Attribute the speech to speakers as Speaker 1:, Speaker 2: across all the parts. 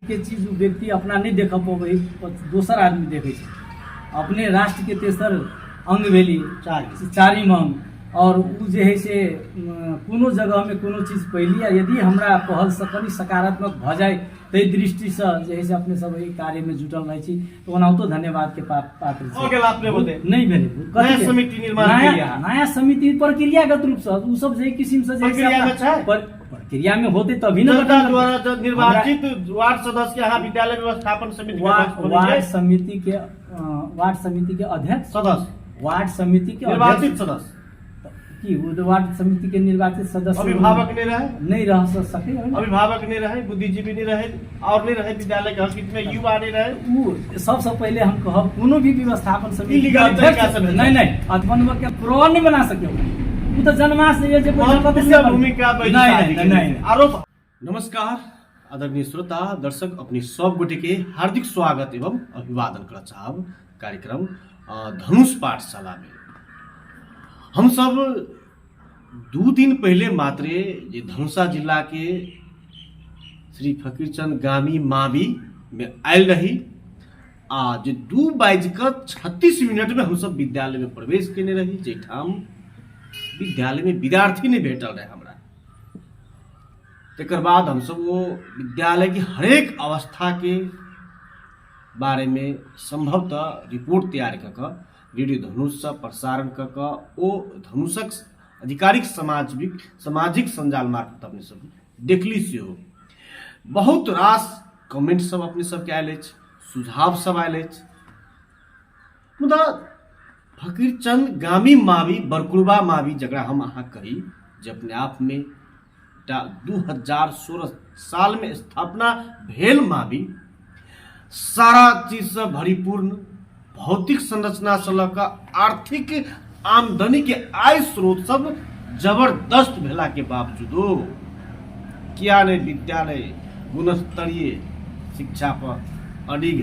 Speaker 1: के चीज व्यक्ति अपना नहीं देख पाबे, दोसर आदमी देखे अपने राष्ट्र के तेसर अंग भेली चारिम अंग। और उ जे है से कोनो जगह में कोनो चीज पहली यदि हमरा पहल से कनी सकारात्मक भ जाए तै दृष्टि से जे है से अपने सब एहि कार्य में जुटल रहे छी, तो ओनाहितो धन्यवाद के पात्र छी। नहीं भेले नया समिति निर्माण नया समिति प्रक्रियागत रूप से उ सब जे किस्म से प्रक्रिया में होते तभी न
Speaker 2: द्वारा निर्वाचित वार्ड सदस्य के यहाँ विद्यालय व्यवस्थापन समिति
Speaker 1: वार्ड समिति के अध्यक्ष
Speaker 2: सदस्य
Speaker 1: वार्ड समिति के
Speaker 2: निर्वाचित सदस्य
Speaker 1: की वार्ड समिति के निर्वाचित सदस्य
Speaker 2: अभिभावक नहीं
Speaker 1: रह सके,
Speaker 2: अभिभावक नहीं रहे, बुद्धिजीवी नहीं रहे और नहीं रहे विद्यालय के हित में युवा नहीं रहे।
Speaker 1: वो सबसे पहले हम कहब कोनो भी व्यवस्थापन समिति नहीं अथवा के प्रो नहीं बना सके, वो तो जन्मा से ये
Speaker 2: भूमिका आरोप। नमस्कार आदरणीय श्रोता दर्शक, अपनी सब गोटे के हार्दिक स्वागत एवं अभिवादन कर चाहब कार्यक्रम धनुष पाठशाला में। हम सब 2 दिन पहले मात्रे जे धनुषा जिला के श्री फकीरचंद गामी मावी में आयल रही आ जे 2:36 में हम सब विद्यालय में प्रवेश करने रही, जेठाम विद्यालय में विद्यार्थी नहीं भेटल रहे हमरा। तकर बाद हम सब वो विद्यालय की हरेक अवस्था के बारे में संभवतः रिपोर्ट तैयार कर रेडियो धनुष से प्रसारण कर ओ धनुषक आधिकारिक सामाजिक संजाल मार्फत अपने सब देखली से हो। बहुत रास कमेंट सब अपने सब के आयल, सुझाव सब आयल। मुदा फकीरचंद गामी मावी बरकुरबा मावी जगह हम अहाँ कही जे अपने आप में 2016 साल में स्थापना भेल मावी सारा चीज से भरिपूर्ण भौतिक संरचना से लकर आर्थिक आमदनी के आय स्रोत सब जबरदस्त भेला के बावजूदो किया ने विद्यालय गुणस्तरीय शिक्षा पर अडिग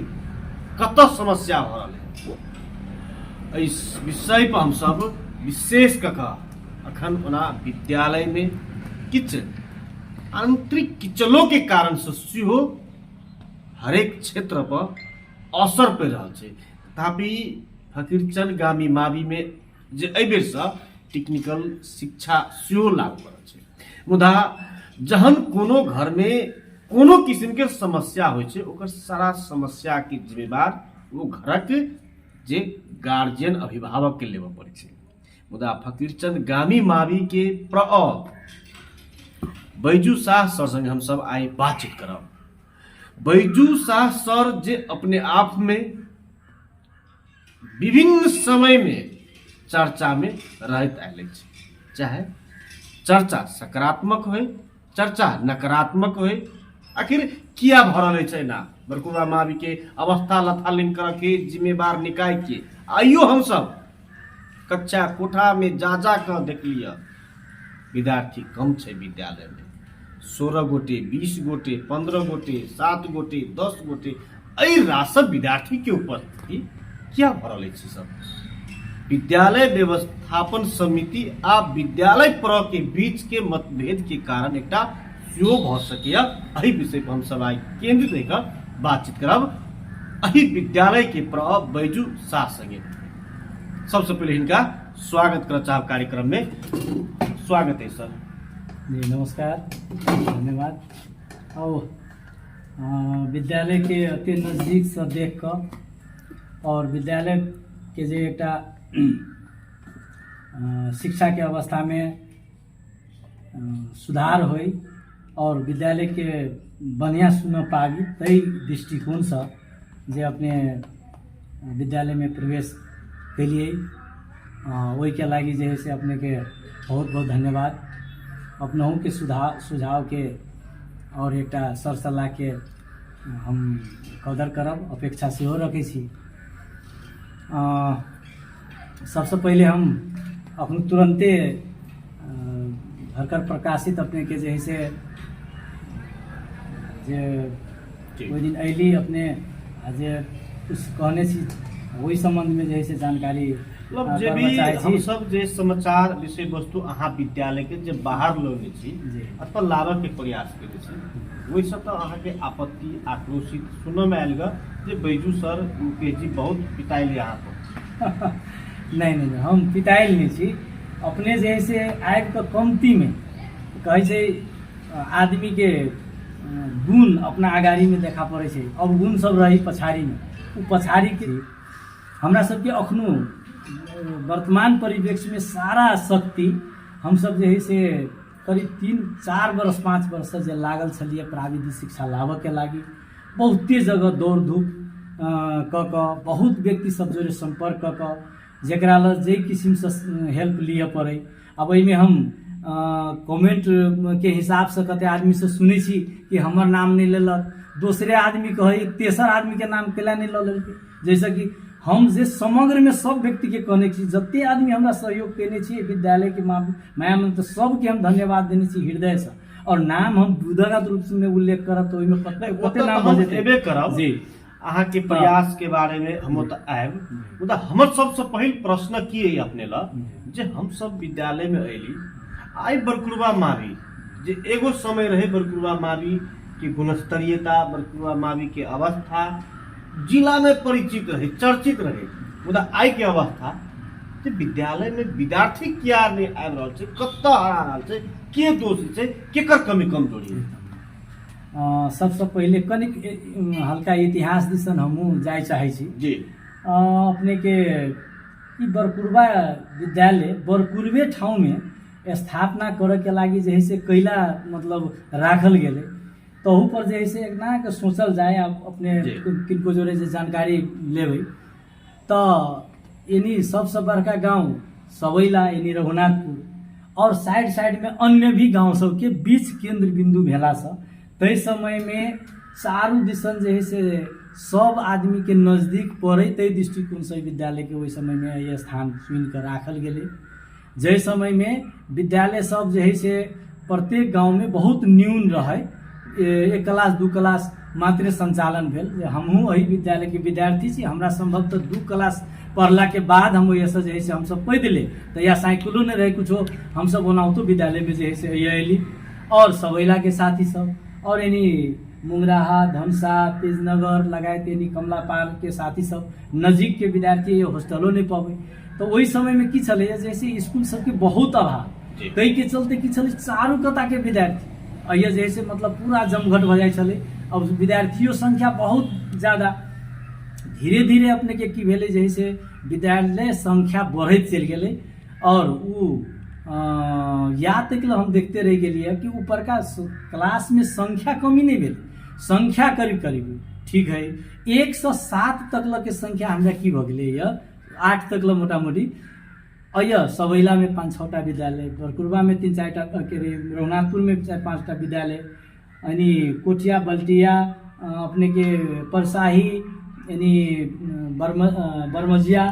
Speaker 2: कत समस्या हो रहा है। इस विषय पर हम सब विशेष अखन ओना विद्यालय में किछ आंतरिक किचलों के कारण से हरेक क्षेत्र पर असर पड़ रहा है। तथापि फकीरचंद गामी मावी में जे एबेर से टेक्निकल शिक्षा सेहो लागू कर मुदा जहन कोनो घर में कोनो किस्म के समस्या हो ओकर सारा समस्या के जिम्मेवार वो घरक जे गार्जियन अभिभावक के लेवे पड़े। मुदा फकीरचंद गामी मावी के प्रअ बैजू शाह सर संग हम सब आए बातचीत करब। बैजू शाह सर जे अपने आप में विभिन्न समय में चर्चा में रहत आयल, चाहे चर्चा सकारात्मक हो चर्चा नकारात्मक हो, आखिर किया भरल है ना बरकुरबा मावी के अवस्था लथालिन कर के जिम्मेवार निकाय के आइयो हम सब कक्षा कोठा में जा कर देख लिया विद्यार्थी कम है विद्यालय में 16 गोटे 20 गोटे 15 गोटे 7 गोटे 10 गोटे रासब विद्यार्थी के उपस्थिति क्या भरल है सब। विद्यालय व्यवस्थापन समिति आ विद्यालय प्र के बीच के मतभेद के कारण एक भ सके अही विषय पर हम सब आई केंद्रित होकर बातचीत करब अही विद्यालय के प्र बैजू शाह संगे। सबसे पहले इनका स्वागत कर चाह कार्यक्रम में। स्वागत है सर
Speaker 1: जी, नमस्कार, धन्यवाद। और विद्यालय के अति नजदीक से देख कर और विद्यालय के जे एकटा शिक्षा के अवस्था में सुधार होई और विद्यालय के बढ़िया सुन पाबी तई दृष्टिकोण से जे अपने विद्यालय में प्रवेश कलिए वही के लागी जे है से अपने के बहुत बहुत धन्यवाद। अपनहु के सुझाव के और एकटा सर सलाह के हम कदर करब अपेक्षा सेहो रखे छी। सबसे पहले हम अपने तुरंते भरकर प्रकाशित अपने के जे है से कोई दिन अली अपने जे कुछ कहने छी वही संबंध में जे है से जानकारी
Speaker 2: मतलब जे भी हम सब जे समाचार विषय वस्तु अहाँ विद्यालय के जे बाहर लोगे छी अत लाबे के प्रयास करे छी वैसे तो अहाँके आपत्ति आक्रोशित सुनमे आयल ग जे बैजू सर मुकेश जी बहुत पिटाइल यहाँ पर।
Speaker 1: नहीं नहीं नहीं, हम पिटाइल नहीं छी। अपने जैसे आबि कऽ कमती में कहै छै आदमी के गुण अपना अगाड़ी में देखा पड़ै छै। अब गुण सब रही पछाड़ी में, उ पछाड़ी के हमरा सबके अखनो वर्तमान परिवेश में सारा शक्ति हम सब जे है से करीब 3-4 वर्ष 5 वर्ष से जे लागल छलिए प्राविधिक शिक्षा लाबऽ के लागी। बहुते जगह दौड़ धूप कऽ कऽ बहुत व्यक्ति सब जोड़े संपर्क कऽ कऽ जेकरा लऽ जे किस्म से हेल्प लिअ पड़े। अब एहिमे हम कमेंट के हिसाब से कते आदमी से सुनै छी कि हमर नाम नहीं लेलक, दूसरे आदमी कहे तेसर आदमी के नाम केला नहीं लऽ लेलकै। जैसे कि हम जे समग्र में सब व्यक्ति के कहने छी, जते आदमी हमरा सहयोग केने छी विद्यालय के माया में, तो सबके हम धन्यवाद देने छी हृदय से। और नाम हम विधिगत रूप में उल्लेख करब तो ओहिमे कते नाम हो जेतै
Speaker 2: एबे करब जी। अहाँके प्रयास के बारे में हम तो आयब, मुदा हमर सबसे पहिल प्रश्न की है अपने ला जे हम सब विद्यालय में अयली आई बरकुरबा मावी जे एगो समय रहे बरकुरबा मावी की गुणस्तरीयता, बरकुरबा मावी के अवस्था जिला में परिचित रहे, चर्चित रहे। मुदा आई के अवस्था जे विद्यालय में विद्यार्थी क्या नहीं आबि रहल छै, कत्ता हरा रहल छै, के दोषी छै, केकर कमी कमजोरी है।
Speaker 1: सबसे पहले कनिक हल्का इतिहास दिसन हमहूँ जाय चाहे छी
Speaker 2: जी।
Speaker 1: अपने के ई बरकुरबा विद्यालय बरकुरबे ठाउँ में स्थापना करे के लागी जे है से कैला मतलब राखल गेले। तहू पर जे है से एक ना के सोचल जाए, अब अपने किनको जोड़े जे जानकारी लेबै तो यानी सबसे बड़का गांव सवैला यानी रघुनाथपुर और साइड साइड में अन्य भी गांव सब के बीच केंद्र बिंदु भेला से तय समय में चारू दिसन जे है से सब आदमी के नजदीक पड़े, तय दृष्टिकोण से विद्यालय के वही समय में यह स्थान चुन कर राखल गेले। जय समय में विद्यालय सब जे है से प्रत्येक गांव में बहुत न्यून रहे, 1 क्लास 2 क्लास मात्र संचालन भेल। हमहूँ एहि विद्यालय के विद्यार्थी छी, हमरा संभवतः 2 क्लास पढ़ला के बाद हम ऐसा जे है से हम सब पैदले तो या साइकिलो नहीं रहे कुछो, हम सब ओनाहितो विद्यालय में जे है से अयली। और सवैला के साथी सब और यानी मुंगराहा, धनसा, तेजनगर लगायत यानी कमलापाल के साथी सब नजीक के विद्यार्थी हॉस्टलो नहीं पावे। तो वही समय में की चले जैसे स्कूल सबके बहुत अभाव, कई के चलते की चले चारू कता के विद्यार्थी अय जैसे मतलब पूरा जमघट भ जाय छले। अब विद्यार्थियों संख्या बहुत ज्यादा, धीरे धीरे अपने के की भेले जैसे विद्यालय संख्या बढ़त चल गेले। और उ या तक हम देखते रह गेलिए कि ऊपर का क्लास में संख्या कमी नहीं भेल, संख्या करीब करीब ठीक है 107 तक के संख्या हमरा की भ गेले 8 तक मोटा मोटी। अय सवैला में 5-6टा विद्यालय, बरकुरबा में 3-4टा, रघुनाथपुर में 4-5टा विद्यालय, यानी कोठिया बल्टिया अपने के परसाही यानी बरमजिया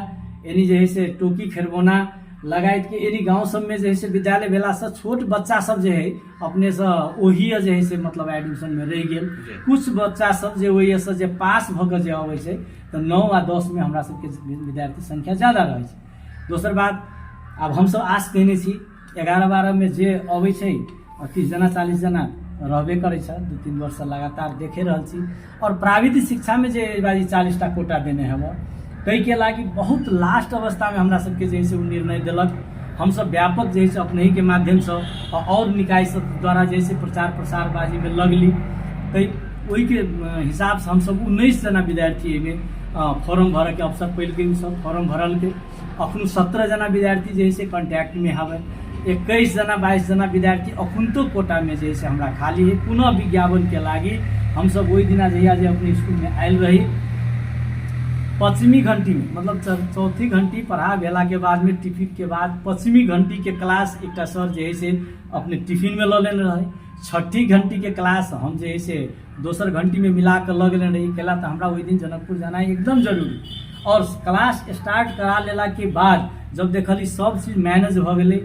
Speaker 1: यानी जे है से टोकी खेरबोना लगायत के यानी गांव सब में जे है से विद्यालय भेला से छोट बच्चा सब जे है अपने से ओही जे है से मतलब एडमिशन में रह गेल। कुछ बच्चा सब जे वही से जे पास भ के जे आवे छै तो 9 आ 10 में हमरा सबके विद्यार्थी संख्या ज्यादा रहे छै। दोसर बात अब हम सब आस कहने छी 11-12 में जे अबै छै 30 जना 40 जना रहबे करे छै, 2-3 वर्ष लगातार देखे रहल छी। और प्राविधिक शिक्षा में जे 40टा कोटा देने हब कई के लागी बहुत लास्ट अवस्था में हमरा सबके जैसे निर्णय दिलक। हम सब व्यापक जैसे अपने ही के माध्यम से और निकाय सब द्वारा जैसे प्रचार प्रसार बाजी में लगली, कई वही के हिसाब से हम सब 19 जना विद्यार्थी में फॉर्म भर के अवसर पैल के सब फॉर्म भरल के। अखन 17 जना विद्यार्थी जैसे कॉन्टैक्ट में हवे, 21 जना 22 जना विद्यार्थी अखुनतो कोटा में जैसे हमरा खाली है। पुनः विज्ञापन के लागी हम सब वही दिना जहिया जे अपने स्कूल में आयल रही, 5वीं घंटी में मतलब 4थी घंटी पढ़ा भेला के बाद में टिफिन के बाद 5वीं घंटी के क्लास एक सर जे है से अपने टिफिन में ल लेने रहे। 6ठी घंटी के क्लास हम जे है से दोसर घंटी में मिला कर लग लेने रही केला। तो हमरा वही दिन जनकपुर जाना एकदम जरूरी। और क्लास स्टार्ट करा लेला के बाद जब देखली सब चीज मैनेज भ गेले,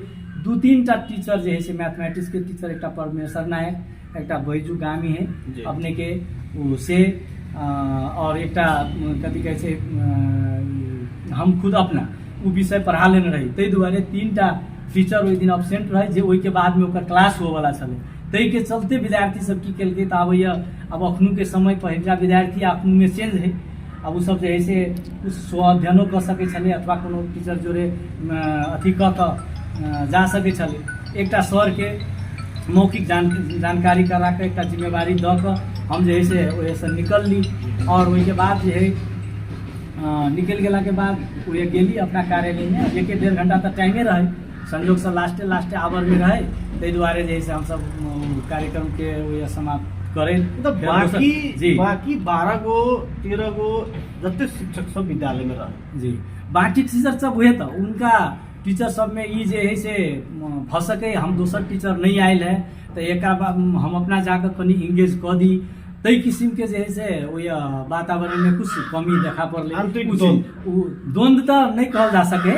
Speaker 1: 2-3टा टीचर जे है से मैथमेटिक्स के टीचर, एक परमेश्वर नायक, एक बैजू गामी है अपने के से और एक कथी कहे छै हम खुद अपना वो विषय पढ़ा लेने रही। ताहि दुआरे 3टा टीचर ओहि दिन एब्सेंट रहे जे ओहि के बाद में ओकर क्लास हो वाला छले। तई के चलते विद्यार्थी सब की कल के अब अब अखनू के समय पहिलका विद्यार्थी अखनू में चेंज है। अब उ सब जे है से कुछ स्व अध्ययनो कर सके छले अथवा कोनो टीचर जोरे अथी क जा सके छले। एकटा सर के मौखिक जानकारी करा के एक जिम्मेवारी द के हम जे है से ओहे से निकल ली और वही के बाद जे है निकल गेला के बाद वही गेली अपना कार्यालय में। 1-1.5 घंटा तक टाइमे रहे, संयोग से लास्टे आवर में रहे, ताहि दुआरे जे है से हम सब कार्यक्रम के वही समाप्त करे।
Speaker 2: तो बाकी 12 गो 13 गो जते शिक्षक सब विद्यालय में रहे
Speaker 1: जी, बाकी टीचर सब हुए तो उनका टीचर सब में ई जे है से फंसके हम दोसर टीचर नहीं आयल है तो एक हम अपना जाकर कनी इंगेज कर दी। तई किस्म के जे है से वही वातावरण में कुछ कमी देखा पड़ले। द्वंद तो नहीं कहल जा सके,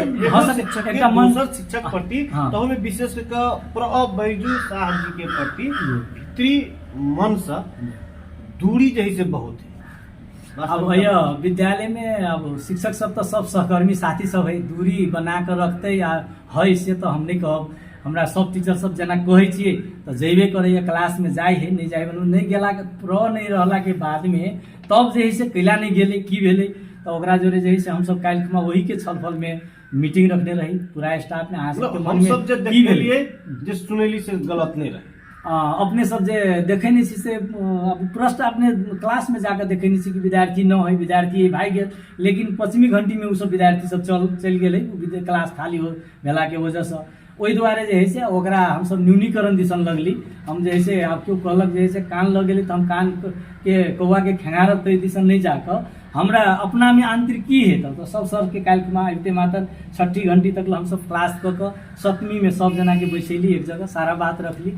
Speaker 2: शिक्षक प्रति तो हमें विशेष प्रभ बैजू शाह जी के प्रति पितृ मन से दूरी जैसे बहुत है।
Speaker 1: अब विद्यालय में अब शिक्षक सब तो सब सहकर्मी साथी सब है, दूरी बना कर रखते है से तो हम नहीं कहब। हमरा सब टीचर सब जना कहे छिए तो जेबे करे क्लास में जाए है, नहीं जाए नहीं गेला नहीं रहला के बाद में तब जे है से कैला नहीं गेले की भेले तो ओकरा जोरे जे है से हम सब काल वही के छलफल में मीटिंग रखने रही पूरा स्टाफ ने।
Speaker 2: हम सब जे देखलिए जे सुनेली से गलत नहीं रहे,
Speaker 1: अपने सब जे देखे नहीं से अब प्रश्न अपने क्लास में जाकर देखे नहीं कि विद्यार्थी न है, विद्यार्थी भाग गए, लेकिन 5वीं घंटी में उ सब विद्यार्थी सब चल गए क्लास खाली हो भेला के वजह से। वही द्वारे जे है से ओकरा हम सब न्यूनीकरण दिसन लगली। हम जे है से आप क्यों कहलक जे है से कान लग गेली तो हम कान के कौआ के खेंगारब तई दिसन नहीं जाकर हमरा अपना में आंतरिक की है तो सब सर के काल में अबते मात्र 6 घंटी तक हम सब क्लास क 7वीं में सब जना के बैठेली एक जगह सारा बात रखली।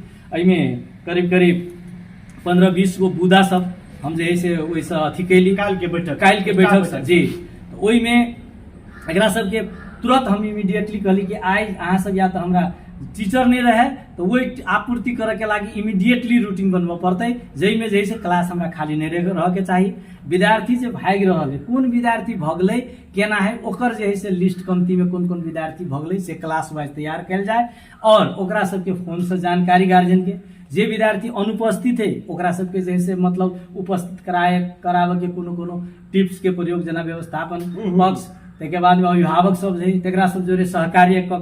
Speaker 1: में करीब 15-20 गो बुदा सब हम जे है से वैसे अथी कैली काल के बैठक सर जी। तो वही में एकरा सबके तुरंत हम इमीडिएटली कहली कि आज अहाँ सब या तो हमरा टीचर नहीं रहे तो वही आपूर्ति करे के लागी इमीडिएटली रूटीन बनबे पड़ते, जैमे जे है से क्लास हमरा खाली नहीं रह के चाहिए। विद्यार्थी जे भाग रहल है कौन विद्यार्थी भगले केना है ओकर जे है से लिस्ट कमती में कौन कौन विद्यार्थी भगले से क्लास वाइज तैयार कल जाए और ओकरा सबके फोन से जानकारी गार्जियन के जे विद्यार्थी अनुपस्थित है ओकरा सबके जे है से मतलब उपस्थित करावे के कोनो टिप्स के प्रयोग जना व्यवस्थापन पक्ष के बाद में अभिभावक सब है सब जोरे सहकार्य क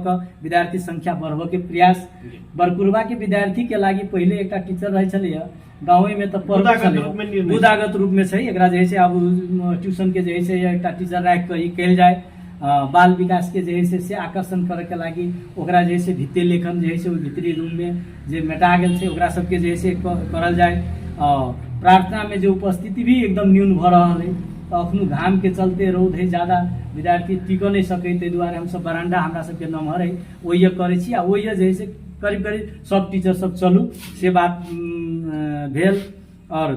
Speaker 1: विद्यार्थी संख्या बढ़ब के प्रयास बरकुरबा के विद्यार्थी के लागी पहले एक टीचर रहे छे गाँव में तो बुदागत रूप में एकरा जे से अब ट्यूशन के जे से एक टीचर राख के कल जाए। बाल विकास के जे से आकर्षण करे के लागी ओकरा जे से भित्ति लेखन जे से भीतरी रूम में जे मेटा गेल छे ओकरा सबके जे से करल जाए। प्रार्थना में जो उपस्थिति भी एकदम न्यून भ रहा है तो अखनू घाम के चलते रौद है ज्यादा विद्यार्थी टिक नहीं सके ताहि दुआरे हम सब बरांडा हमरा सबके नमहर है वही करे छी। वही जे से करीब सब टीचर सब चलू से बात भेल। और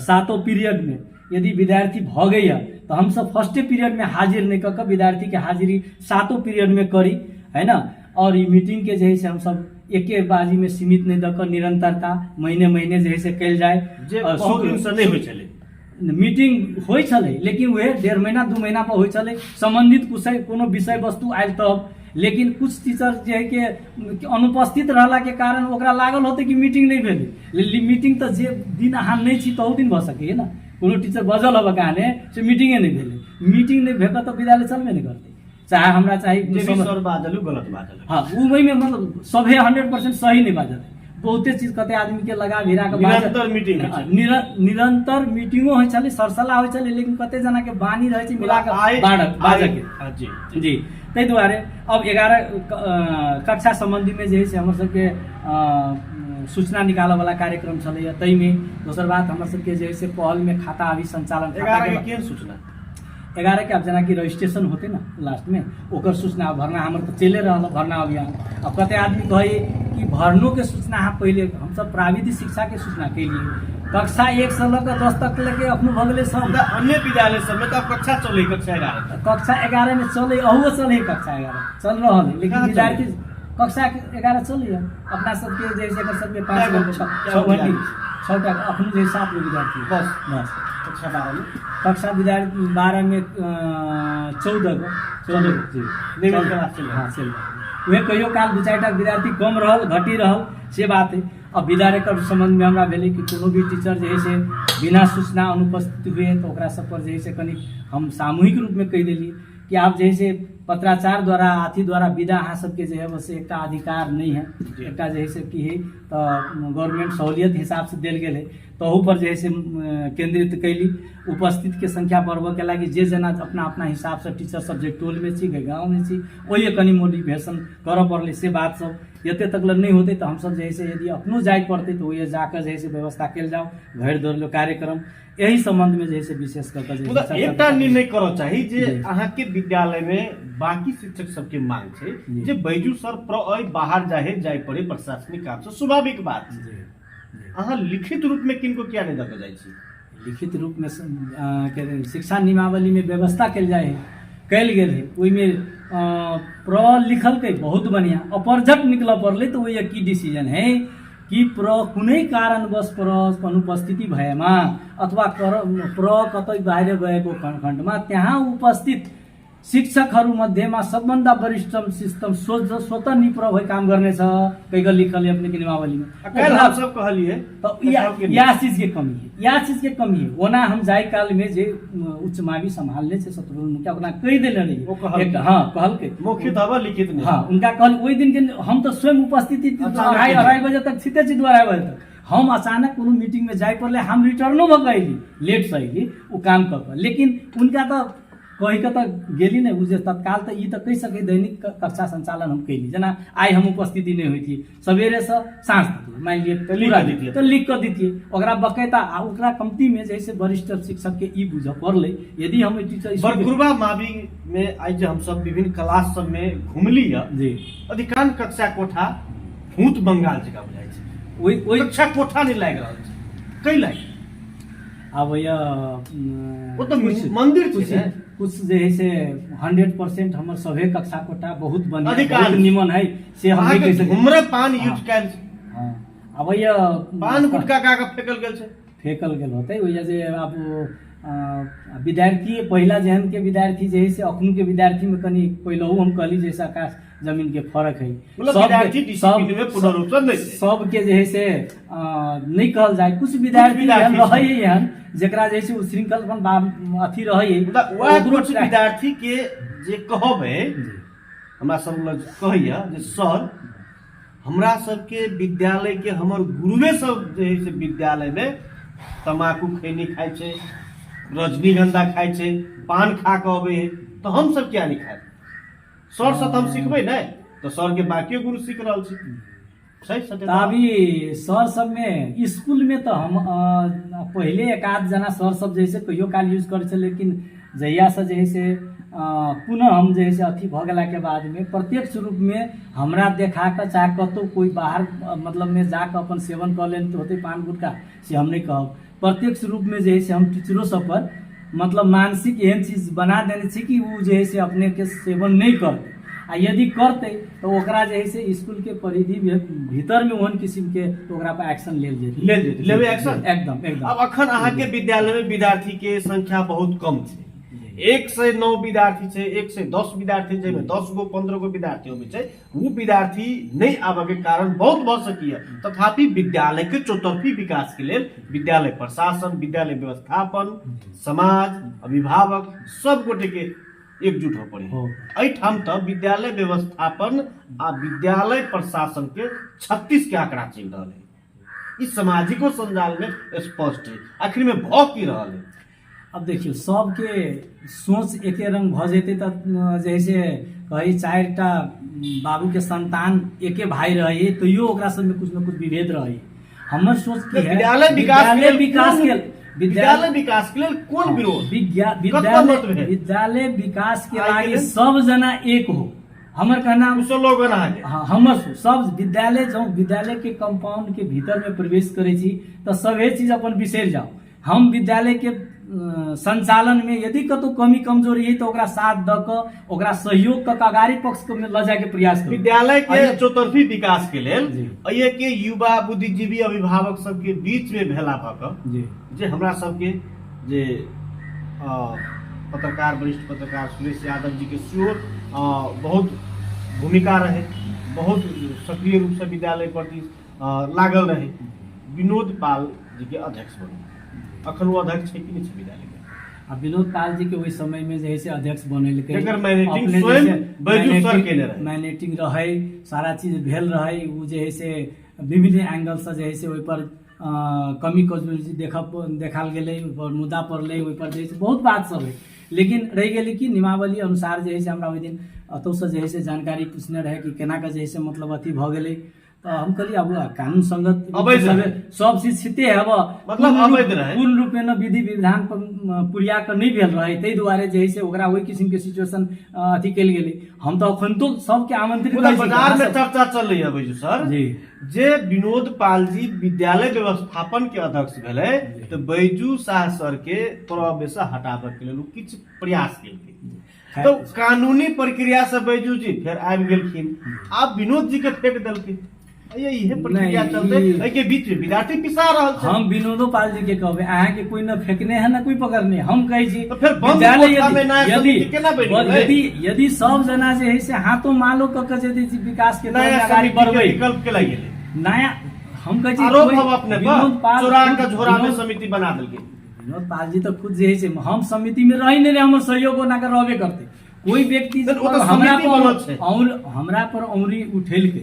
Speaker 1: 7 पीरियड में यदि विद्यार्थी भ गई तो हम सब फर्स्टे पीरियड में हाजिर नहीं कर विद्यार्थी के हाजिरी 7 पीरियड में करी है ना। और ये मीटिंग के जे से हम सब एके बाजी में सीमित नहीं दकर निरंतरता महीने जे से कल जाए। मीटिंग होई छले लेकिन वह 1.5 महीना 2 महीना पर होई छले संबंधित कोनो विषय वस्तु आयल तब, लेकिन कुछ टीचर जे है के अनुपस्थित रहला के कारण ओकरा लागल होते कि मीटिंग नहीं भेले। मीटिंग तो जे दिन अहाँ नहीं छी तो दिन भ सके ना, कोनो टीचर बजल हब कहने से मीटिंगे नहीं भेले, मीटिंग नहीं भेल तो विद्यालय चलबे नहीं करते चाहे हमरा चाहे
Speaker 2: गलत बाजल।
Speaker 1: हाँ वही में मतलब सभे 100% सही नहीं बाजल, बहुते चीज कते आदमी के लगा भिरा के निरंतर मीटिंगो होय छले सरसला होय छले लेकिन कते जना के बानी रहे छै मिला के बाजै के जी। ताहि दुआरे अब 11 कक्षा संबंधी में जे है से हमर सबके सूचना निकाले वाला कार्यक्रम छले। तई में दोसर बात हमर सबके जे है से पहल में खाता अभी संचालन
Speaker 2: 11 के सूचना
Speaker 1: 11 के अब जना की रजिस्ट्रेशन होते ना लास्ट में ओकर सूचना भरना हमर तो चले रहा भरना अभियान। अब कते आदमी कहे कि भरनों के सूचना पहले हम सब प्राविधिक शिक्षा के सूचना के लिए कक्षा 1 से लेकर 10 तक लेके अपनो भगले सब
Speaker 2: अन्य विद्यालय सब में तो कक्षा
Speaker 1: 11 में चले अहुओ चले कक्षा 11 चल रहा है लेकिन विद्यार्थी कक्षा 11 चलिए अपना सबके जैसे कर सबके 5 घंटे 6 घंटे 6 तक अपने जे 7 विद्यार्थी बस कक्षा विद्यार्थी 12 में 14 हाँ चल वह कहियो काल 2-4 विद्यार्थी कम रहल घटी रहल से बात है। अब विदा रेकर्ड संबंध में हमरा भेलै कि कोनो भी टीचर जे है से बिना सूचना अनुपस्थित हुए तो ओकरा सब पर जे है से कनि हम सामूहिक रूप में कहि देली कि आप जे है से पत्राचार द्वारा अथी द्वारा विदा अहाँ सबके जे है वैसे एकटा अधिकार नहीं है, एकटा जे है से की है तो गवर्नमेंट सहूलियत हिसाब से देल गेल है तहू पर जे है से केंद्रित कैली। उपस्थित के संख्या बढ़बऽ के लागी जे जना अपना अपना हिसाब से टीचर सब जे टोल में छी गाँव में छी ओहि कनि मोटिवेशन करऽ पड़लै। से बात सब एते तक नहीं होते तो हम सब जे है से यदि अपनो जाय पड़ते तो ओहि जाकर जे है से व्यवस्था कल जाओ घर दौड़ लो कार्यक्रम यही संबंध में जे है से विशेष कर
Speaker 2: मतलब एकटा निर्णय करऽ चाही जे अहाँ के विद्यालय में बाकी शिक्षक सबके मांग छै जे बैजू सर बाहर जाय पड़े प्रशासनिक काम से स्वाभाविक बात छै। अहाँ लिखित रूप में किनको किया नहीं दऽ जाइ छी?
Speaker 1: लिखित रूप में शिक्षा नियमावली में व्यवस्था कल जाए है, कल गेल है, ओहिमे प्र लिखल के बहुत बढ़िया अपरझट निकल पड़ले तो वही की डिसीजन है कि कुनै कारणवश अनुपस्थिति भएमा अथवा कतै बाहिर गएको खण्डमा त्यहाँ उपस्थित शिक्षकहरू मध्येमा सबभन्दा वरिष्ठ सिस्टम स्वतः निप्र भई काम गर्नेछ कैगल लिखल है अपने नियमावली में।
Speaker 2: कल आप सब कहलिए
Speaker 1: तो या चीज के कमी है ओना हम जाय काल में जे उच्च मावी संभालने से शत्रुघ्न मुखिया ओकरा कहि देले रही हां कहल के
Speaker 2: मौखिक हवा लिखित नहीं
Speaker 1: हां उनका कहल ओहि दिन के हम तो स्वयं उपस्थिति 2:30 बजे तक सीधे 2:30 बजे तक हम अचानक कोनो मीटिंग में जाय पड़ले हम रिटर्नो भ गइली लेट सही वो काम कर लेकिन उनका तो कही के तो गेली नहीं उजे तत्काल तो ये तो कह सके दैनिक कक्षा संचालन हम कैली जना आई हम उपस्थिति नहीं हुई थी सवेरे से सांझ तक मान लिए तो लिख कर दीजिए ओकरा बकायदा ओकरा कंपनी में जैसे वरिष्ठ शिक्षक के ई बुझ पड़ले यदि हम टीचर
Speaker 2: बरगुरबा मावी में आज हम सब विभिन्न क्लास सब में घुमली जी अधिकांश कक्षा कोठा भूत बंगाल जगह बुझाई छै ओई कक्षा कोठा नहीं लाग रहल छै कई लाग
Speaker 1: अब
Speaker 2: वो तो मंदिर छै
Speaker 1: कुछ जे है से 100% हमर सभे कक्षा कोटा बहुत बढ़िया निमन है से हम नहीं कह सके
Speaker 2: धूम्रपान यूज कैल
Speaker 1: हां अब ये
Speaker 2: पान गुटखा का फेकल गेल छै
Speaker 1: फेकल गेल होते ओया जे अब विद्यार्थी पहला जहन के विद्यार्थी जे है से अखनु के विद्यार्थी में कनी पहलहु हम कहली जैसे आकाश जमीन के फर्क है सब के जे है से नहीं कहल जाए कुछ विद्यार्थी रहे एहन जेकरा जे से श्रृंखल अथी रहे
Speaker 2: कुछ विद्यार्थी के जे कहबे हमरा सब लग कहैया जे सर हमरा सब के विद्यालय के हमर गुरुवे सब जे है से विद्यालय में तमाकू खैनी खाय छै रजनीगंधा खाय छै पान खा के अबे है तो हम सब क्या नहीं खाए सर से हम सीखबे नहीं तो सर के बाकी गुरु सीख रहल छी सही
Speaker 1: अभी सर सब में स्कूल में तो हम पहले एक आध जना सर सब जैसे कहियो काल यूज करे छै लेकिन जहिया से जे है से पुनः हम जे है से अथी भ गेला के बाद में प्रत्यक्ष रूप में हमरा देखा के चाहे कतो कोई बाहर मतलब में जाके अपन सेवन कर लेन तो होते पान गुटखा से हम नहीं कहब प्रत्यक्ष रूप में जे है से हम टीचरों सब पर मतलब मानसिक एहन चीज बना देने छी कि वो जे है से अपने के सेवन नहीं करते आ यदि करते तो ओकरा जे है से स्कूल के परिधि भीतर में ओहन किस्म के तो ओकरा पर एक्शन
Speaker 2: लेबे एक्शन
Speaker 1: एकदम
Speaker 2: अब अखन अहाँ के विद्यालय में विद्यार्थी के संख्या बहुत कम छै 1 से 9 विद्यार्थी छै 1 से 10 विद्यार्थी छै 10 गो 15 गो विद्यार्थियों में छै वो विद्यार्थी नहीं आबे के कारण बहुत भ सकी है तथापि विद्यालय के चौतरफी विकास के लिए विद्यालय प्रशासन विद्यालय व्यवस्थापन समाज अभिभावक सब गोटे के एकजुट हो पड़ी एठाम तो विद्यालय व्यवस्थापन आ विद्यालय प्रशासन के 36 के आंकड़ा चल रहा है इस सामाजिको संजाल में स्पष्ट है आखिर में भ की रहा है।
Speaker 1: अब देखियो सबके सोच एके रंग भ जेते त जैसे कही 4टा बाबू के संतान एके भाई रहे तो यो ओकरा सब में कुछ न कुछ विभेद रहे हमर सोच की है विद्यालय विकास के लिए कौन विरोध विद्यालय विकास के लागी सब जना एक हो हमर कहना
Speaker 2: लोग
Speaker 1: हमर सब विद्यालय जो विद्यालय के कंपाउंड के भीतर में प्रवेश करे छी तो सभे चीज अपन बिसर जाओ हम विद्यालय के संचालन में यदि कतौ कमी कमजोरी है तो ओकरा साथ द के ओकरा सहयोग क अगाड़ी पक्ष में ल जाए के प्रयास करू
Speaker 2: विद्यालय के चौतरफी विकास के लेल ये के युवा बुद्धिजीवी अभिभावक सब के बीच में भेला भ के जे हमरा सब के जे पत्रकार वरिष्ठ पत्रकार सुरेश यादव जी के सेहो बहुत भूमिका रहे बहुत सक्रिय रूप से विद्यालय प्रति लागल रहे विनोद पाल जी के अध्यक्ष बने, अखन वो अध्यक्ष है कि नहीं छै विद्यालय के?
Speaker 1: आ विनोद पाल जी के ओहि समय में जे है से अध्यक्ष बनेलकै,
Speaker 2: जेकर मैनेजिंग
Speaker 1: अपने
Speaker 2: स्वयं
Speaker 1: जे छै
Speaker 2: बैजू सर केने रहे।
Speaker 1: मैनेजिंग रहे, सारा चीज भेल रहे, उ जे है से विभिन्न एंगल से जे है से ओहि पर कमी कमजोरी देखाल गेलै, ओहि पर मुद्दा पड़लै, ओहि पर जे है से बहुत बात सब है। लेकिन रहि गेलै कि नियमावली अनुसार जे है से हमरा ओहि दिन अतौसँ जे है से जानकारी पूछने रहे कि केना के जे है से मतलब अथी भऽ गेलै। तो हम कहलिए अब कानून संगत सब चीज छिते है,
Speaker 2: मतलब अवैध रहे,
Speaker 1: पूर्ण रूपे न विधि विधान पर पुरिया के नहीं भेल रहे, ताहि दुआरे जे है से ओकरा ओहि किस्म के सिचुएशन अथी कल गेलै। हम तो अखन तो सबके आमंत्रित करै छी।
Speaker 2: बाजार में चर्चा चल रही है बैजू सर
Speaker 1: जी
Speaker 2: जे विनोद पाल जी विद्यालय व्यवस्थापन के अध्यक्ष भेले तो बैजू शाह सर के प्रवेश हटाबे के लेल किछु प्रयास केलकै, तो कानूनी प्रक्रिया से बैजू जी फिर आबि गेलखिन, आब विनोद जी के फेंक देलकै। ये प्रक्रिया चलते एहि के बीच में विद्यार्थी पिसा रहल छै।
Speaker 1: हम विनोदो पाल जी के कहबे अहाँ के कोई न फेंकने है न कोई पकड़ने, हम कहै छी
Speaker 2: तो फिर
Speaker 1: यदि सब जना जे है से हाथों मालो क के यदि विकास के आगाड़ी बढ़बै
Speaker 2: विकल्प के लागि गेलै
Speaker 1: नया, हम कहै छी
Speaker 2: आरोप हम अपने
Speaker 1: विनोद पाल
Speaker 2: चोरा के झोरा में समिति बना देलकै।
Speaker 1: विनोद पाल जी तो खुद जे है से हम समिति में रही नहीं रहे, हमर सहयोग ना कर रहबे करते। कोई व्यक्ति हमरा पर औंरी उठेलकै,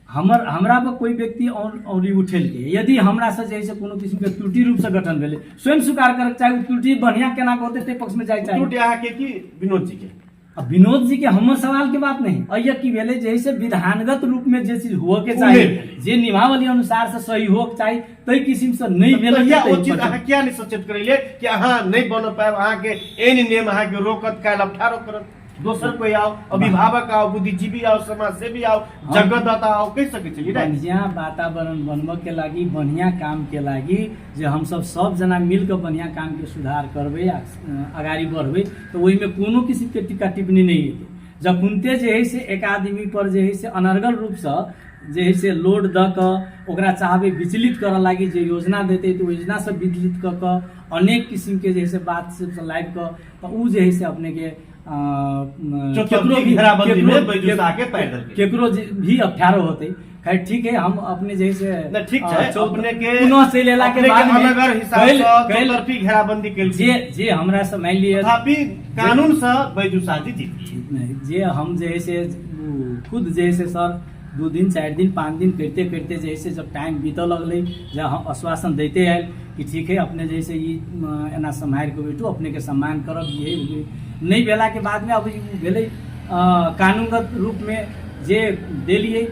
Speaker 1: हमरा पर कोई व्यक्ति औंरी उठेलकै, यदि हमरा से जे से कोनो किस्म के त्रुटि रूप से गठन भेलै स्वयं स्वीकार करक चाहे उ त्रुटि बढ़िया केना होते ते पक्ष में जाय चाहे।
Speaker 2: त्रुटि अहाँ के कि विनोद जी के?
Speaker 1: अब विनोद जी के हमर सवाल के बात नहीं, अय की भेलै जे से विधानगत रूप में जे चीज हुआ के चाहिए, जे नियमावली अनुसार से सही हो चाहिए, तै किस्म से नहीं भेलै।
Speaker 2: या ओ चीज अहाँ किया नहीं सचेत करैले कि अहाँ नहीं बन पाएब, अहाँ के एन नियम अहाँ के रोकत काल अठारो करत, दोसर कोई आओ, अभिभावक आओ, बुद्धिजीवी आओ, समाज सेवी आओ, जगतदाता आओ, कह सकै छी
Speaker 1: बढ़िया वातावरण बनबे के लागी, बढ़िया काम के लागी जे हम सब जना मिल के बढ़िया काम के सुधार करबै, आगाड़ी बढ़बै, तो ओहि में कोनो किसी के टीका टिप्पणी नहीं है। जखुनते जे है से एक आदमी पर जे है से अनर्गल रूप से जे है से लोड द क ओकरा चाहबे विचलित करऽ लागी, जे योजना देते तो योजना से विचलित क के अनेक किस्म के जे है से बात से लाइव क तो उ जे है से अपने के केकरो भी अठारो होते। खैर ठीक है, हम अपने जैसे
Speaker 2: ठीक है अपने के
Speaker 1: पुनः से लेला के बाद
Speaker 2: अलग हिसाब से चौतरफी घेराबंदी के
Speaker 1: जे हमरा से मान लिए
Speaker 2: तथापि कानून से बैजू शादी जीत
Speaker 1: जे हम जैसे खुद जैसे सर 2 दिन 4 दिन 5 दिन करते करते जैसे जब टाइम बीतऽ लगलै, जब हम आश्वासन देते आयल कि ठीक है अपने जैसे ये एना सम्हारि के बैठू, अपने के सम्मान करब, ये नहीं भेला के बाद में अब भेलै कानूनगत रूप में जे देलिए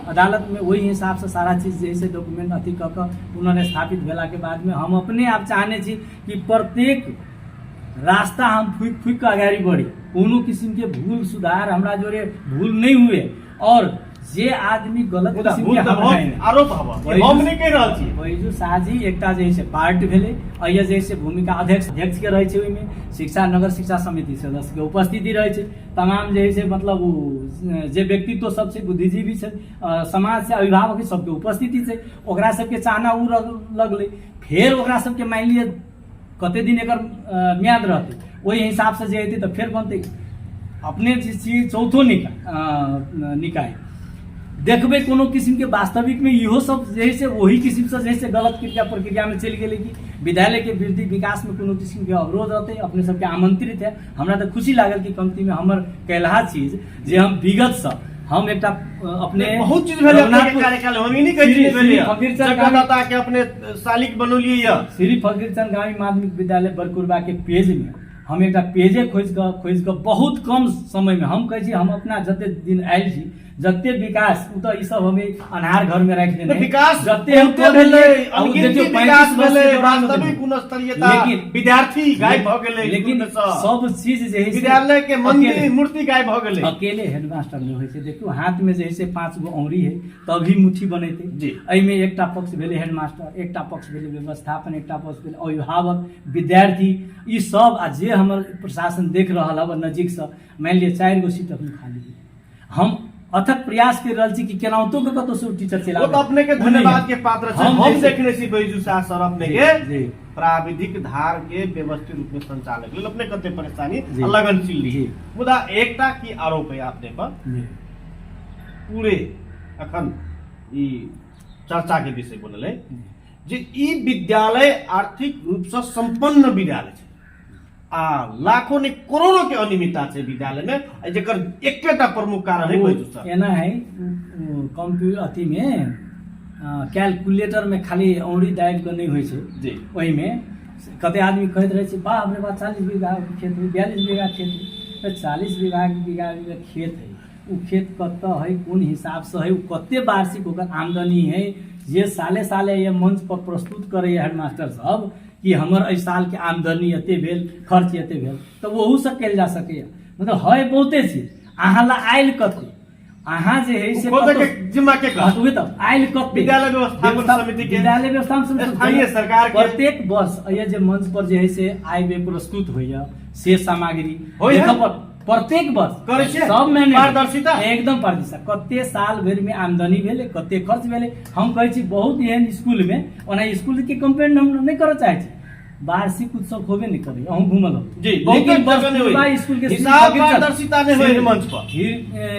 Speaker 1: अदालत में, वही हिसाब से सारा चीज जैसे डॉक्यूमेंट अथी क के पुनर्स्थापित भेला के बाद में हम अपने आप चाहने छी कि प्रत्येक रास्ता हम फूक फूक के आगाड़ी बढ़ी, कोनो किस्म के भूल सुधार हमरा जोरे भूल नहीं हुए, और जे आदमी गलत किस्म के
Speaker 2: आरोप हम नहीं कह रहल छी।
Speaker 1: बैजू शाह जी एकटा जे से पार्ट भेले, अय जैसे भूमिका अध्यक्ष के रहे छै, ओहि में शिक्षा नगर शिक्षा समिति सदस्य के उपस्थिति रहे छै, तमाम जे से मतलब जे व्यक्तित्व सब छै, बुद्धिजीवी छै, समाज से अभिभावक सबके उपस्थिति छै, ओकरा सबके चाहना उ लगलै। फेर ओकरा सबके मान लिए कते दिन एकर म्याद रहते, वही हिसाब से जे हेतै तो फिर बनते अपने चौथो निकाय देखबे कोनो किस्म के वास्तविक में इहो सब जैसे वही किस्म से जैसे गलत प्रक्रिया में चल गेलै कि विद्यालय के वृद्धि विकास में कोनो किस्म के अवरोध रहते, अपने सबके आमंत्रित है। हमरा तो खुशी लागल कि कमती में हमर कहला चीज जे हम विगत से हम एकटा अपने
Speaker 2: बहुत चीज भेलै अपने कार्यकाल हम ई नहीं कहै छी भेलै जगतदाता के अपने सालिक बनौलियै या
Speaker 1: श्री फकीरचंद गामी माध्यमिक विद्यालय बरकुरबा के पेज में हम एकटा पेजे खोज के बहुत कम समय में हम कहै छी हम अपना जते दिन आयल छी जते विकास उ तो ई सब हमें अनहार घर में राख देने
Speaker 2: विकास
Speaker 1: जते हम
Speaker 2: भेलै अनगिनती विकास भेलै वास्तविक गुणस्तरीयता विद्यार्थी गायब भ गेलै,
Speaker 1: लेकिन सब चीज जे है
Speaker 2: विद्यालय के मंदिर मूर्ति गायब भ गेलै।
Speaker 1: अकेले हेडमास्टर में होय छै, देखियो हाथ में जे है 5 गो औंरी है तभी मुट्ठी बनेते। एहि में एकटा पक्ष भेलै हेडमास्टर, एकटा पक्ष भेलै व्यवस्थापन, एकटा पक्ष भेलै अभिभावक, विद्यार्थी, ई सब आ जे हमर प्रशासन देख रहल है नजदीक से, मान लिए 4 गो सीट अपने खाली हम अथक प्रयास कर रहल छी कि केनाहितो के कतौ से टीचर चला
Speaker 2: वो तो अपने के धन्यवाद के पात्र छै। हम देखने छी बैजू शाह सर अपने के प्राविधिक धार के व्यवस्थित रूप में संचालक लेल अपने कते परेशानी लगनशील रही, मुदा एकटा की आरोप है आपने पर पूरे अखन ई चर्चा के विषय बनल है जे ई विद्यालय आर्थिक रूप से संपन्न विद्यालय छै आ लाखों ने करोड़ों के अनियमितता छै विद्यालय में, जेकर एकटा प्रमुख कारण है बैजू सर।
Speaker 1: एना है कंप्यूटर अथी में कैलकुलेटर में खाली औंरी दाबि के नहीं होइ छै
Speaker 2: जी,
Speaker 1: ओहि में कते आदमी कहैत रहे छै बाप रे बाप 40 बीघा खेत 42 बीघा खेत, तो 40 बीघा खेत है, उ खेत कत है, कोन हिसाब से है, उ कते वार्षिक ओकर आमदनी है, जे साले साले ये मंच पर प्रस्तुत करे हेडमास्टर साहब कि हमर एहि साल के आमदनी एते भेल, खर्च एते भेल, तो वहू से कल जा सके। मतलब है बहुते चीज अहाँ ला आयल कते, अहाँ जे है से
Speaker 2: जिम्मा के
Speaker 1: कहतुए तब आयल कते
Speaker 2: विद्यालय व्यवस्थापन समिति के,
Speaker 1: विद्यालय व्यवस्थापन समिति
Speaker 2: स्थानीय सरकार के
Speaker 1: प्रत्येक वर्ष ये जे मंच पर जे है से आय व्यय प्रस्तुत होइया से सामग्री
Speaker 2: होइया?
Speaker 1: देखऽ पर प्रत्येक वर्ष
Speaker 2: करै छै?
Speaker 1: सब में
Speaker 2: पारदर्शिता?
Speaker 1: एकदम पारदर्शिता, कते साल भर में आमदनी भेले, कते खर्च भेले। हम कहै छी बहुत एहन स्कूल में, ओना स्कूल के कंपेयर हम नहीं करऽ चाहै छी, वार्षिक उत्सव होबे नहीं करे, अहूँ घूमल हो
Speaker 2: जी,
Speaker 1: लेकिन
Speaker 2: बहुत जगह नहीं होई।
Speaker 1: स्कूल के
Speaker 2: हिसाब पारदर्शिता नहीं होई मंच पर।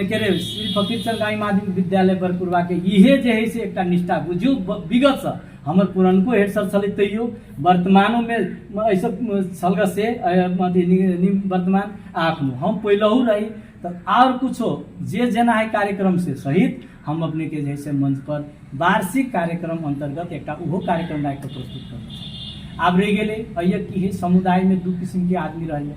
Speaker 1: के रे श्री फकीरचंद गाई माध्यमिक विद्यालय बरपुरवा के इहे जे है से एकटा निष्ठा बुझियो विगत से हमर पुरनको हेड सर छलै तैयो वर्तमानो में ऐसे सलग से वर्तमान आखनु हम पहिलहु रही तो और कुछो जे जेना है कार्यक्रम से सहित हम अपने के जैसे मंच पर वार्षिक कार्यक्रम अंतर्गत एकटा उहो कार्यक्रम राखि के प्रस्तुत करबै। आब रह गेलै अइया कि है समुदाय में दू किस्म के आदमी रहैया,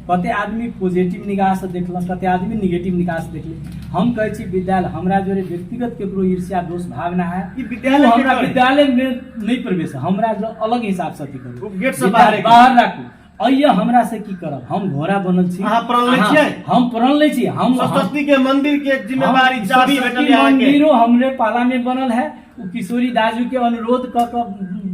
Speaker 1: कते आदमी पॉजिटिव निगाह से देखलक, कते आदमी निगेटिव निगाह से देखले। हम कहै छी विद्यालय हमरा जोरे व्यक्तिगत केकरो ईर्ष्या दोष भावना है,
Speaker 2: ई विद्यालय
Speaker 1: हमरा
Speaker 2: के करे।
Speaker 1: विद्यालय में नहीं प्रवेश है, हमरा जो अलग हिसाब से अथी करू,
Speaker 2: गेट से बाहर
Speaker 1: बाहर राखू। अइया हमरा से की करब, हम घोड़ा बनल छी,
Speaker 2: अहाँ प्रण लै छियै?
Speaker 1: हम प्रण लै छी, हम
Speaker 2: सरस्वती के मंदिर के जिम्मेवारी चाबी भेटल
Speaker 1: सरस्वती
Speaker 2: है के
Speaker 1: मंदिरो हमरे पाला में बनल है। उ किशोरी दाजू के अनुरोध क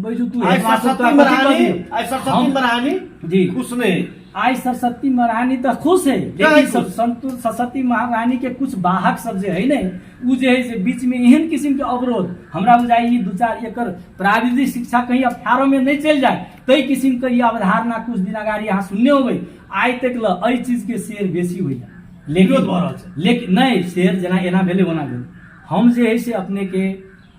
Speaker 1: बैजू तू
Speaker 2: आई
Speaker 1: हेडमास्टर
Speaker 2: सरस्वती
Speaker 1: तो कथी कह दियो?
Speaker 2: आई सरस्वती
Speaker 1: हम-
Speaker 2: महारानी
Speaker 1: जी
Speaker 2: खुश नहीं,
Speaker 1: आई सरस्वती महारानी तो खुश है,
Speaker 2: क्या है
Speaker 1: लेकिन
Speaker 2: खुश?
Speaker 1: सब संतुर सरस्वती महारानी के कुछ वाहक सब जे है नहीं, उ जे है से बीच में एहन किस्म के अवरोध हमरा बुझाई दू चार एकर प्राविधिक शिक्षा कहीं अफारों में नहीं चल जाए, तई किस्म के ये अवधारणा कुछ दिन अगाड़ी यहाँ सुनने हो गई। आई तक ल एहि चीज के शेयर बेसी होइया,
Speaker 2: विरोध भऽ रहल छै।
Speaker 1: लेकिन नहीं शेयर जना एना भेले ओना भेले। हम जे है से अपने के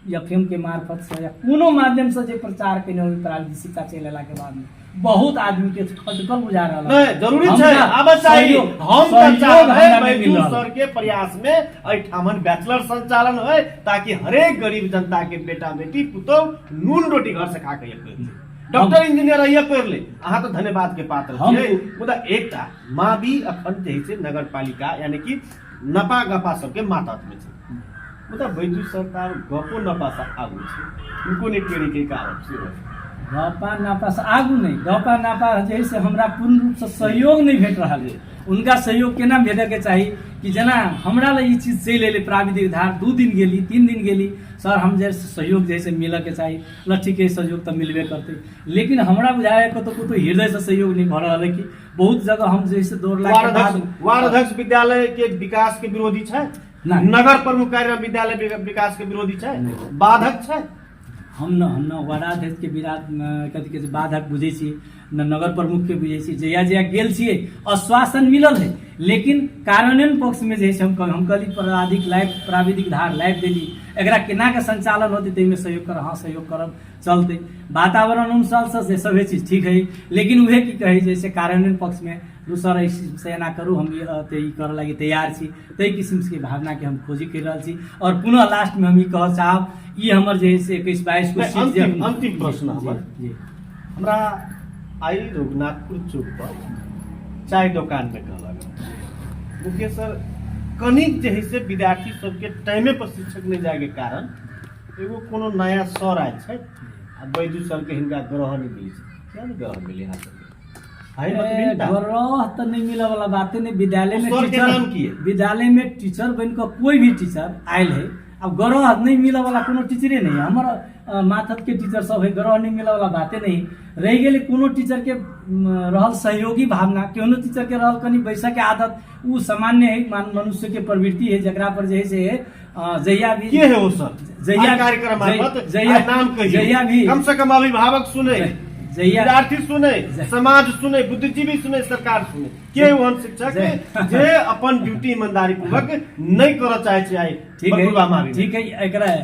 Speaker 1: एफएम के मार्फत से या कोनो माध्यम से जे प्रचार केने होई प्राविधिक शिक्षा चलेला के बाद में बहुत आदमी के खटकल बुझा रहल है।
Speaker 2: नहीं जरूरी
Speaker 1: हमरा
Speaker 2: छै, आब चाहिए
Speaker 1: सहयोग-
Speaker 2: हम
Speaker 1: सहयोग
Speaker 2: चाहब
Speaker 1: हमरा
Speaker 2: है
Speaker 1: नहीं मिल
Speaker 2: बैजू
Speaker 1: रहल।
Speaker 2: सर के प्रयास में एठामन बैचलर संचालन होय ताकि हरेक गरीब जनता के बेटा बेटी पुतौह नून रोटी घर से खा के एक डॉक्टर इंजीनियर रहिए पढ़ ले, अहाँ तो धन्यवाद के पात्र
Speaker 1: हम-
Speaker 2: छियै। मुदा एकटा मावी अखन जे छै नगर पालिका यानी कि नपा गपा सबके मातहत में छै, मुदा बैजू सरकार गपो नपा से आगू छै, उनको ने टेढ़ी के कारण छै।
Speaker 1: गपा नापा से आगू नहीं, गपा नापा जे से हमरा पूर्ण रूप से सहयोग नहीं भेट रहा है। उनका सहयोग केना भेटे के चाहिए कि जना हमरा ला ई चीज चलि एलै प्राविधिक धार 2 दिन गेली 3 दिन गेली सर हम जैसे सहयोग जैसे मिले के चाहिए ल ठीक है सहयोग तो मिलबे करते, लेकिन हमरा बुझाया कतो हृदय से सहयोग नहीं भ रहा है कि बहुत जगह हम जैसे 2 लाख के बाद
Speaker 2: वार्ड अध्यक्ष विद्यालय के विकास के विरोधी छै,
Speaker 1: नहीं।
Speaker 2: नगर प्रमुख कार्य विद्यालय विकास के विरोधी छै, बाधक छै।
Speaker 1: हम न वार्डाध्यक्ष के विराट कथी कहै छै बाधक बुझै छी, न नगर प्रमुख के बुझै छी, जया जया गेल छियै आश्वासन मिलल है, लेकिन कार्यान्वयन पक्ष में जे है हम कहली प्राविधिक धार लाइव देली एकरा केना के संचालन होते तै में सहयोग कर, हाँ सहयोग करब चलते वातावरण अनुसार से सभे चीज ठीक है, लेकिन उहे की कहे जैसे कार्यान्वयन पक्ष में दूसर ऐसे ना करू हम ई कर लगी तैयार छी, तई किस्म के भावना के हम खोजी कर रहल छी। और पुनः लास्ट में हम ई कह चाहब ई हमर जे है से 21-22 को सीट जे
Speaker 2: अंतिम प्रश्न हमर
Speaker 1: जी
Speaker 2: हमरा आई रघुनाथपुर चौक पर चाय दुकान में कहलक मुख्य सर कनिक जे है से विद्यार्थी सबके टाइमे पर शिक्षक नहीं जाए के कारण एगो कोनो नया सर आयल छै आ बैजू सर के हिनका ग्रह नहीं मिली छै, क्या नहीं ग्रह मिली यहाँ सबके है मतलब
Speaker 1: ग्रह तो नहीं मिला वाला बातें नहीं। विद्यालय में
Speaker 2: सर के नाम की है?
Speaker 1: विद्यालय में टीचर बन कर कोई भी टीचर आयल है, अब ग्रह नहीं मिला वाला कोनो टीचरे नहीं है। हमारा माथत के टीचर सब है, ग्रह नहीं मिला वाला बातें नहीं रह गए। कोनो टीचर के रहल सहयोगी भावना, कोनो टीचर के रहल कनी बैसा के आदत उ सामान्य है, मनुष्य के प्रवृत्ति है, जकरा पर जे से जहिया भी
Speaker 2: के है वो सर
Speaker 1: जहिया
Speaker 2: कार्यक्रम
Speaker 1: जहिया
Speaker 2: नाम कहिए
Speaker 1: जहिया भी
Speaker 2: कम से कम अभिभावक सुने
Speaker 1: जहिया
Speaker 2: विद्यार्थी सुने, समाज सुने, बुद्धिजीवी सुने, सरकार सुने, के ओहन शिक्षक जे अपन ड्यूटी ईमानदारी पूर्वक नहीं करऽ चाहे छै। आइ बरकुरबा मावी
Speaker 1: ठीक है,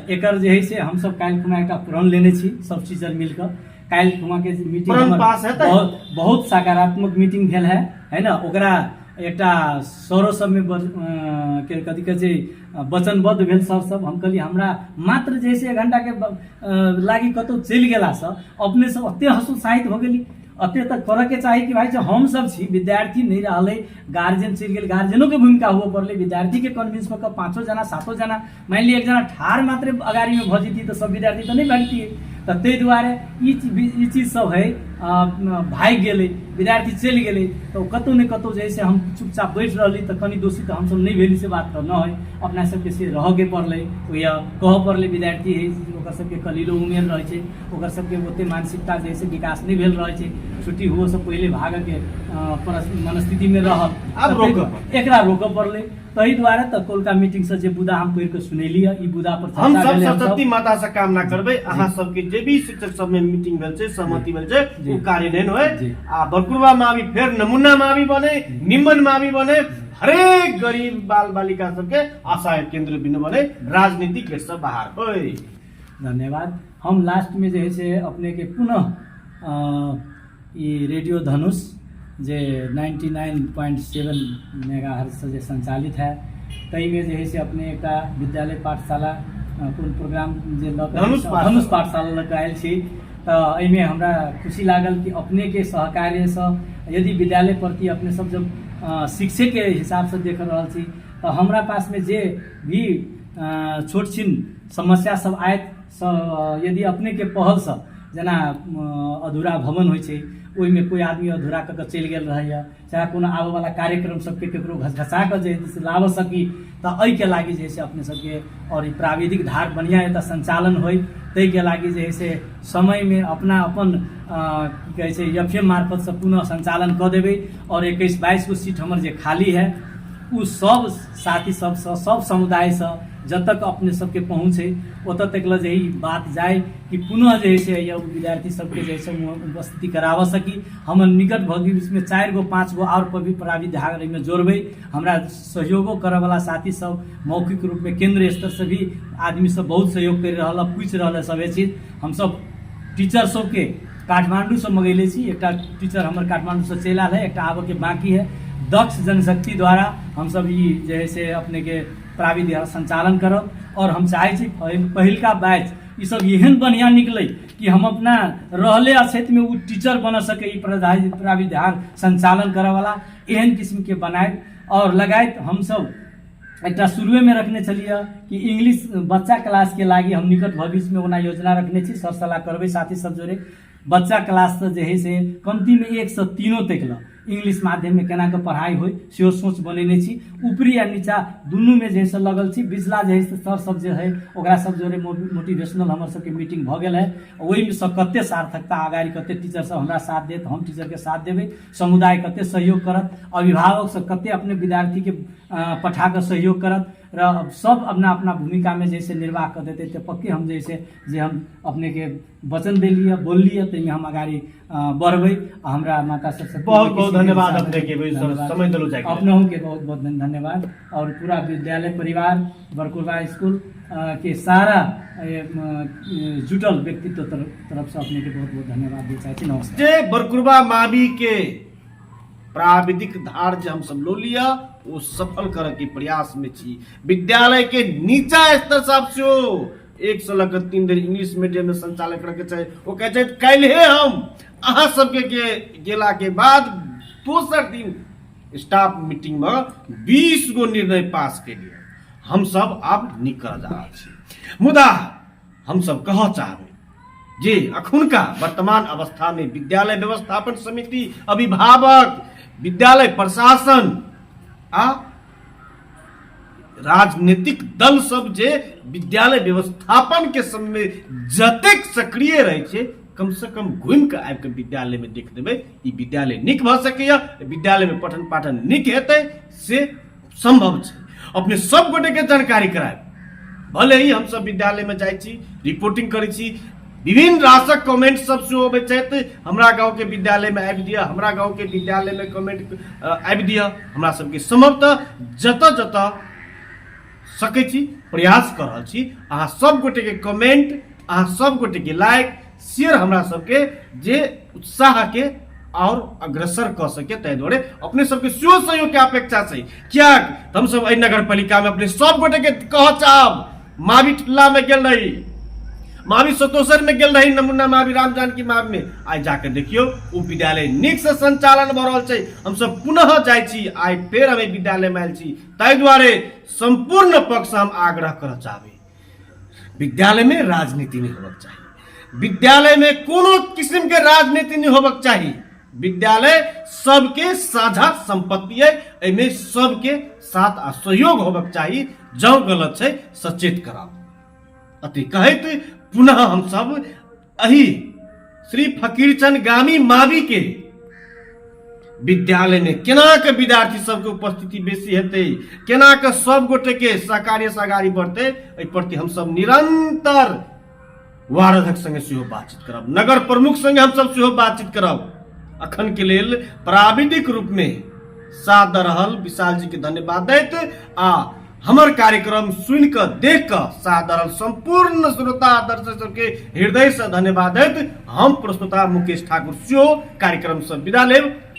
Speaker 1: एकर जे है से हम सब काल्हि खुना एकटा प्रण लेने छी सब टीचर मिलकर। काल्हि खुना के मीटिंग
Speaker 2: प्रण पास हेतै,
Speaker 1: बहुत सकारात्मक मीटिंग भेल है ना। ओकरा एकटा सरो सब में के कथी कहै छै वचनबद्ध भेल सब हम कहली हमरा मात्र जे से 1 घंटा के लागी कतौ चलि गेला से अपने सब अते हतोत्साहित हो गेली। अते तक करऽ के चाही कि भाई हम सब छी, विद्यार्थी नहीं रहले, गार्जियन चलि गेल, गार्जियनो के भूमिका हुआ पड़ले, विद्यार्थी के कन्विंस कऽ 5 जना 7 जना, मान ली 1 जना ठार मात्र अगाड़ी में भ जेती तो सब विद्यार्थी तो नहीं भागती। तो ताहि दुआरे ई चीज सब है भाग गेलै, विद्यार्थी चलि गेलै, तो कतौ ने कतौ जैसे हम चुपचाप बैठ रहली तो कनी दोषी तो हम सब नहीं भेली से बात न है। अपना सबके से रह के पड़लै, या कह पड़लै विद्यार्थी है ओकर सबके कलीलो उमेर रहे छै, ओकर सबके ओते मानसिकता जैसे विकास नहीं भेल रहे छै, छुट्टी हुओ से पहले भाग के मनस्थिति में रहल, एकरा रोकऽ पड़लै। ताहि दुआरे तो कोलका मीटिंग से जे बुदा हम पढ़ि के सुनेली है, ई बुदा पर
Speaker 2: हम सब सरस्वती माता से कामना करबै अहाँ सबके जे भी शिक्षक सब में मीटिंग भेल छै, सहमति भेल छै, ओ कार्यान्वयन होय आ बरकुरबा मावी फेर नमूना मावी बने, निम्न मावी बने, हरेक गरीब बाल बालिका सबके आशा केंद्र बिंदु बने, राजनीतिक गेट से बाहर होय।
Speaker 1: धन्यवाद। हम लास्ट में जे है से अपने के पुनः ये रेडियो धनुष जे 99.7 मेगाहर्ट्ज से जे संचालित है, तई में जे है से अपने एक विद्यालय पाठशाला कोन प्रोग्राम जे धनुष पाठशाला लग आयल छी। तो एहिमे हमरा खुशी लागल कि अपने के सहकार्य से यदि विद्यालय प्रति अपने सब जब शिक्षक के हिसाब से देख रहा छी तो हमरा पास में जे भी छोट छिन समस्या सब आयत यदि अपने के पहल से जेना अधूरा भवन होइ छै, ओहि में कोई आदमी अधूरा कऽ चलि गेल रहैया, चाहे कोनो आबऽ वाला कार्यक्रम सबके केकरो घसघसा कऽ जे लाबऽ सकी, तो एहि के लागी जे से अपने सबके और ई प्राविधिक धार बढ़िया एतऽ संचालन होइ, ताहि के लागी जे से समय में अपना अपन की कहै छै FM मार्फत से पुनः संचालन कऽ देबै। और 21-22 गो सीट हमर जे खाली है उ सब साथी सब समुदाय से जब तक अपने सबके पहुँच है ओत तक यही बात जाए कि पुनः जे है या विद्यार्थी सबके जैसे उपस्थिति करावा सकी। हम निकट भविष्य में 4 गो 5 गो और पर भी प्राविधान में जोड़बै। हमरा सहयोगो करे वाला साथी सब मौखिक रूप में केंद्र स्तर से भी आदमी सब बहुत सहयोग कर रहा, पूछ रहा सबे चीज। हम सब टीचर सबके काठमांडू से मंगेले छी, एक टीचर हमारे काठमांडू से चल आल है, एक आबे के बाकी है। दक्ष जनशक्ति द्वारा हम सब ये जैसे अपने के प्राविधिक संचालन करब और हम चाहे छी पहिलका बैच ये सब एहन बढ़िया निकले कि हम अपना रहले क्षेत्र में वो टीचर बन सके, प्राविधान संचालन करे वाला एहन किस्म के बनाए। और लगायत हम सब एक शुरुए में रखने चलिए कि इंग्लिश बच्चा क्लास के लागी हम निकट भविष्य में ओना योजना रखने छी, सर सलाह करबे साथी सब जोड़े। बच्चा क्लास से जे से कमती में 1 से 3 तक ल इंग्लिश माध्यम में केना के पढ़ाई हो से सोच बनेने छी। ऊपरी आ नीचा दुनू में जैसे लगल छी। बिचला जे सर सब जे है ओकरा सब जोड़े मोटिवेशनल हमर सबके मीटिंग भ गेल है, वही में सब कते सार्थकता आगाड़ी कते टीचर सब हमरा साथ देत, हम टीचर के साथ देवे, समुदाय कते सहयोग करत, अभिभावक सब कते अपने विद्यार्थी के पठा कर सहयोग करत, र सब अपना अपना भूमिका में जैसे निर्वाह कर देते थे। पक्के हम जैसे जे हम अपने के वचन दिलिए बोलिए तैमें हम आगाड़ी बढ़बै। हमरा माता सबसे
Speaker 2: बहुत बहुत धन्यवाद अपने के समय दिलो जाके
Speaker 1: अपनों के बहुत बहुत धन्यवाद। और पूरा विद्यालय परिवार बरकुरबा स्कूल के सारा जुटल व्यक्तित्व तरफ से अपने के बहुत बहुत धन्यवाद दे चाहते। नमस्कार।
Speaker 2: जे बरकुरबा मावी के प्राविधिक धार जे हम सब लो लिया वो सफल करे के प्रयास में छी। विद्यालय के नीचा स्तर से 1 से लेकर 3 दिन इंग्लिश मीडियम में संचालन करे के चाहे। वो कहे छै कल हम अहाँ सबके गेला के बाद दोसर दिन स्टाफ मीटिंग में 20 गो निर्णय पास के लिए हम सब अब निकल जा रहा छी। मुदा हम सब कह चाहबे जे अखुनका वर्तमान अवस्था में विद्यालय व्यवस्थापन समिति, अभिभावक, विद्यालय प्रशासन आ राजनीतिक दल सब जे विद्यालय व्यवस्थापन के समय जतेक सक्रिय रहे छे, कम से कम घूम के आबि के विद्यालय में देख देबै ई विद्यालय नीक भ सकैया, विद्यालय में पठन पाठन नीक हेतै से संभव छै। अपने सब गोटे के जानकारी करायब। भले ही हम सब विद्यालय में जाइ छी, रिपोर्टिंग करै छी, विभिन्न रासक कमेंट सब सेहो अबै छथि, हमरा गांव के विद्यालय में आबि दिअ, हमरा गांव के विद्यालय में कमेंट आबि दिअ। हमरा सबके संभवतः जतऽ जतऽ सकै छी प्रयास कर रहल छी, अहाँ सब गोटे के कमेंट, अहाँ सब गोटे के लाइक शेयर हमरा सबके जे उत्साह के और अग्रसर कर सके, तै दुआरे अपने सबके सेहो सहयोग के अपेक्षा छै। क्या हम सब एहि नगर पालिका में अपने सब गोटे के कह चाहब, मावी टोला में गेल रही, मावी सतोसर में गेल रही, नमूना मावी राम जानकी मावी में, आज जाकर देखियो ओ विद्यालय नीक से संचालन भ रहल छै। हम सब पुनः जाय छी, आइ फेर हमें विद्यालय में आयल छी, तै दुआरे संपूर्ण पक्ष हम आग्रह करऽ चाहबे, विद्यालय में राजनीति नहीं होबक चाही, विद्यालय में कोनो किस्म के राजनीति नहीं होबक चाही। विद्यालय सबके साझा संपत्ति है, एमे सबके साथ आ सहयोग होबक चाही। जब गलत छै सचेत कराओ। अति कहत पुनः हम सब अही श्री फकीरचंद गामी मावी के विद्यालय में केना के विद्यार्थी सबके उपस्थिति बेसी हेतै, केना के सब गोटे के सहकार्य से आगाड़ी बढ़तै, एहि प्रति हम सब निरंतर वार्ड अध्यक्ष संगे सेहो बातचीत करब, नगर प्रमुख संगे हम सब सेहो बातचीत करब। अखन के लेल प्राविधिक रूप में साथ द रहल विशाल जी के धन्यवाद दैत आ हमर कार्यक्रम सुन कर देख कर साथ द रहल संपूर्ण श्रोता दर्शक सबके हृदय से धन्यवाद दैत हम प्रस्तुता मुकेश ठाकुर सेहो कार्यक्रम से विदा लेब।